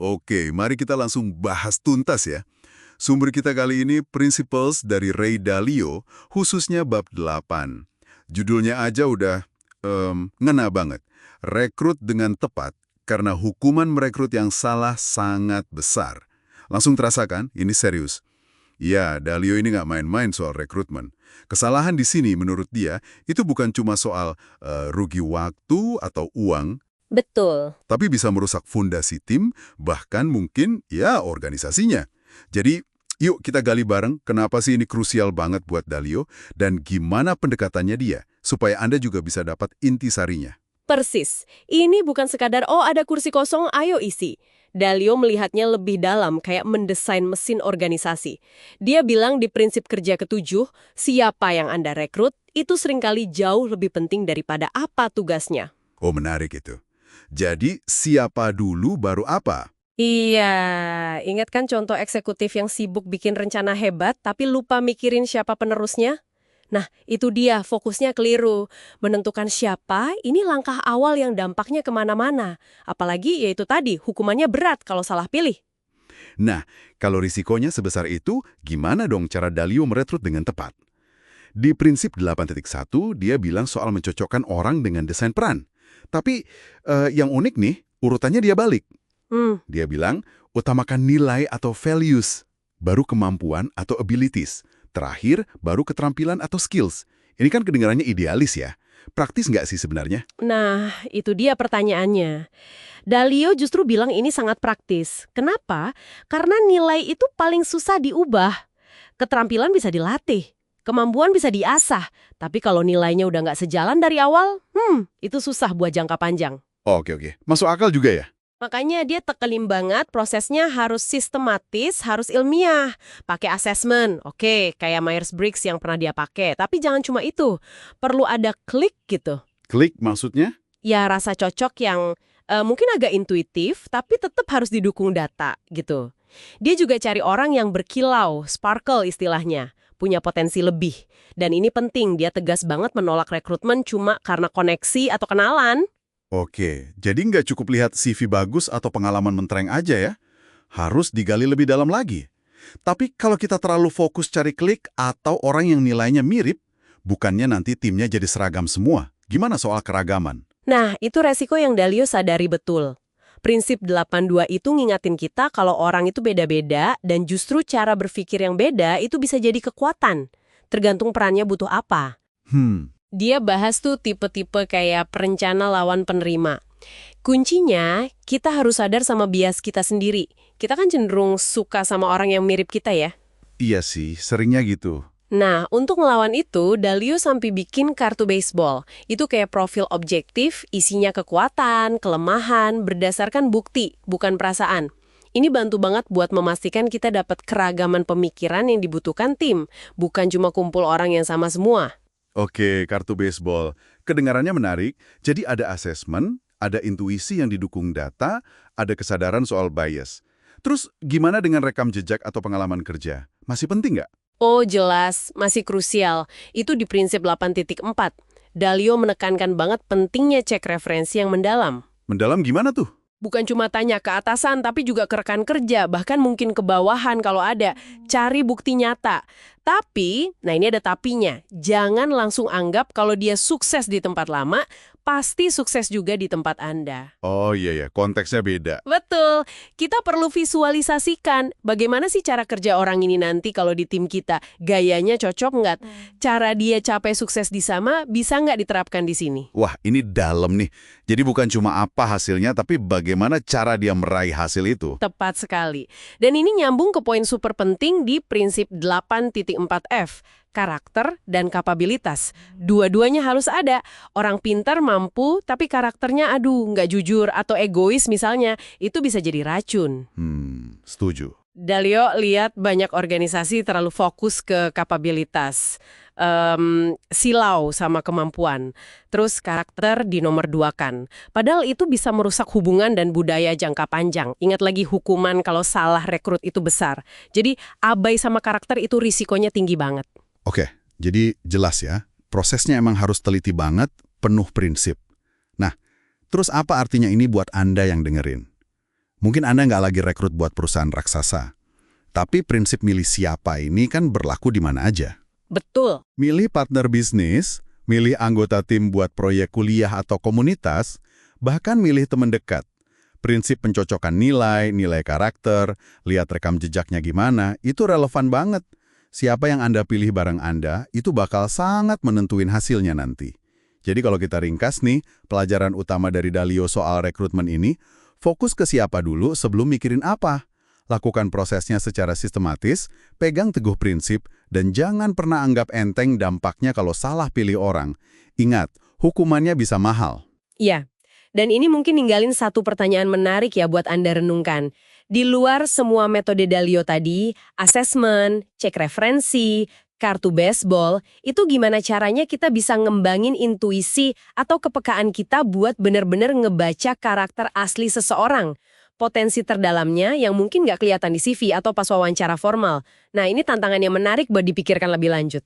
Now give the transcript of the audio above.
Oke, mari kita langsung bahas tuntas ya. Sumber kita kali ini Principles dari Ray Dalio, khususnya bab 8. Judulnya aja udah ngena banget. Rekrut dengan tepat, karena hukuman merekrut yang salah sangat besar. Langsung terasa kan? Ini serius. Ya, Dalio ini nggak main-main soal rekrutmen. Kesalahan di sini menurut dia, itu bukan cuma soal rugi waktu atau uang, Betul. tapi bisa merusak fondasi tim, bahkan mungkin ya organisasinya. Jadi, yuk kita gali bareng kenapa sih ini krusial banget buat Dalio dan gimana pendekatannya dia, supaya Anda juga bisa dapat intisarinya. Persis. Ini bukan sekadar, oh ada kursi kosong, ayo isi. Dalio melihatnya lebih dalam, kayak mendesain mesin organisasi. Dia bilang di prinsip kerja ketujuh, siapa yang Anda rekrut, itu seringkali jauh lebih penting daripada apa tugasnya. Oh, menarik itu. Jadi, siapa dulu baru apa? Iya, ingat kan contoh eksekutif yang sibuk bikin rencana hebat, tapi lupa mikirin siapa penerusnya? Nah, itu dia, fokusnya keliru. Menentukan siapa, ini langkah awal yang dampaknya kemana-mana. Apalagi, yaitu tadi, hukumannya berat kalau salah pilih. Nah, kalau risikonya sebesar itu, gimana dong cara Dalio merekrut dengan tepat? Di prinsip 8.1, dia bilang soal mencocokkan orang dengan desain peran. Tapi, yang unik nih, urutannya dia balik. Dia bilang, utamakan nilai atau values, baru kemampuan atau abilities, terakhir baru keterampilan atau skills. Ini kan kedengarannya idealis ya. Praktis nggak sih sebenarnya? Nah, itu dia pertanyaannya. Dalio justru bilang ini sangat praktis. Kenapa? Karena nilai itu paling susah diubah. Keterampilan bisa dilatih, kemampuan bisa diasah. Tapi kalau nilainya udah nggak sejalan dari awal, itu susah buat jangka panjang. Oke. Masuk akal juga ya? Makanya dia tekenin banget prosesnya harus sistematis, harus ilmiah. Pakai assessment, oke, kayak Myers-Briggs yang pernah dia pakai. Tapi jangan cuma itu, perlu ada klik gitu. Klik maksudnya? Ya rasa cocok yang mungkin agak intuitif, tapi tetap harus didukung data gitu. Dia juga cari orang yang berkilau, sparkle istilahnya, punya potensi lebih. Dan ini penting, dia tegas banget menolak rekrutmen cuma karena koneksi atau kenalan. Oke, jadi nggak cukup lihat CV bagus atau pengalaman mentereng aja ya. Harus digali lebih dalam lagi. Tapi kalau kita terlalu fokus cari klik atau orang yang nilainya mirip, bukannya nanti timnya jadi seragam semua. Gimana soal keragaman? Nah, itu resiko yang Dalio sadari betul. Prinsip 82 itu ngingatin kita kalau orang itu beda-beda dan justru cara berpikir yang beda itu bisa jadi kekuatan. Tergantung perannya butuh apa. Dia bahas tuh tipe-tipe kayak perencana lawan penerima. Kuncinya, kita harus sadar sama bias kita sendiri. Kita kan cenderung suka sama orang yang mirip kita ya. Iya sih, seringnya gitu. Nah, untuk melawan itu, Dalio sampai bikin kartu baseball. Itu kayak profil objektif, isinya kekuatan, kelemahan, berdasarkan bukti, bukan perasaan. Ini bantu banget buat memastikan kita dapat keragaman pemikiran yang dibutuhkan tim, bukan cuma kumpul orang yang sama semua. Oke, kartu baseball. Kedengarannya menarik. Jadi ada asesmen, ada intuisi yang didukung data, ada kesadaran soal bias. Terus gimana dengan rekam jejak atau pengalaman kerja? Masih penting nggak? Oh jelas, masih krusial. Itu di prinsip 8.4. Dalio menekankan banget pentingnya cek referensi yang mendalam. Mendalam gimana tuh? Bukan cuma tanya ke atasan, tapi juga ke rekan kerja, bahkan mungkin ke bawahan kalau ada. Cari bukti nyata. Tapi, nah ini ada tapinya, jangan langsung anggap kalau dia sukses di tempat lama, pasti sukses juga di tempat Anda. Oh iya, konteksnya beda. Betul, kita perlu visualisasikan bagaimana sih cara kerja orang ini nanti kalau di tim kita. Gayanya cocok nggak? Cara dia capai sukses di sana bisa nggak diterapkan di sini? Wah, ini dalam nih. Jadi bukan cuma apa hasilnya, tapi bagaimana cara dia meraih hasil itu. Tepat sekali. Dan ini nyambung ke poin super penting di prinsip 8.4F, karakter dan kapabilitas. Dua-duanya harus ada. Orang pintar mampu, tapi karakternya nggak jujur atau egois misalnya, itu bisa jadi racun. Setuju. Dalio lihat banyak organisasi terlalu fokus ke kapabilitas. Silau sama kemampuan. Terus karakter dinomor duakan. Padahal itu bisa merusak hubungan dan budaya jangka panjang. Ingat lagi hukuman kalau salah rekrut itu besar. Jadi abai sama karakter itu risikonya tinggi banget. Oke, jadi jelas ya. Prosesnya emang harus teliti banget, penuh prinsip. Nah, terus apa artinya ini buat Anda yang dengerin? Mungkin Anda nggak lagi rekrut buat perusahaan raksasa. Tapi prinsip milih siapa ini kan berlaku di mana aja. Betul. Milih partner bisnis, milih anggota tim buat proyek kuliah atau komunitas, bahkan milih teman dekat. Prinsip pencocokan nilai, nilai karakter, lihat rekam jejaknya gimana, itu relevan banget. Siapa yang Anda pilih bareng Anda, itu bakal sangat menentuin hasilnya nanti. Jadi kalau kita ringkas nih, pelajaran utama dari Dalio soal rekrutmen ini, fokus ke siapa dulu sebelum mikirin apa. Lakukan prosesnya secara sistematis, pegang teguh prinsip, dan jangan pernah anggap enteng dampaknya kalau salah pilih orang. Ingat, hukumannya bisa mahal. Iya. Dan ini mungkin ninggalin satu pertanyaan menarik ya buat Anda renungkan. Di luar semua metode Dalio tadi, asesmen, cek referensi, kartu baseball, itu gimana caranya kita bisa ngembangin intuisi atau kepekaan kita buat benar-benar ngebaca karakter asli seseorang. Potensi terdalamnya yang mungkin nggak kelihatan di CV atau pas wawancara formal. Nah, ini tantangan yang menarik buat dipikirkan lebih lanjut.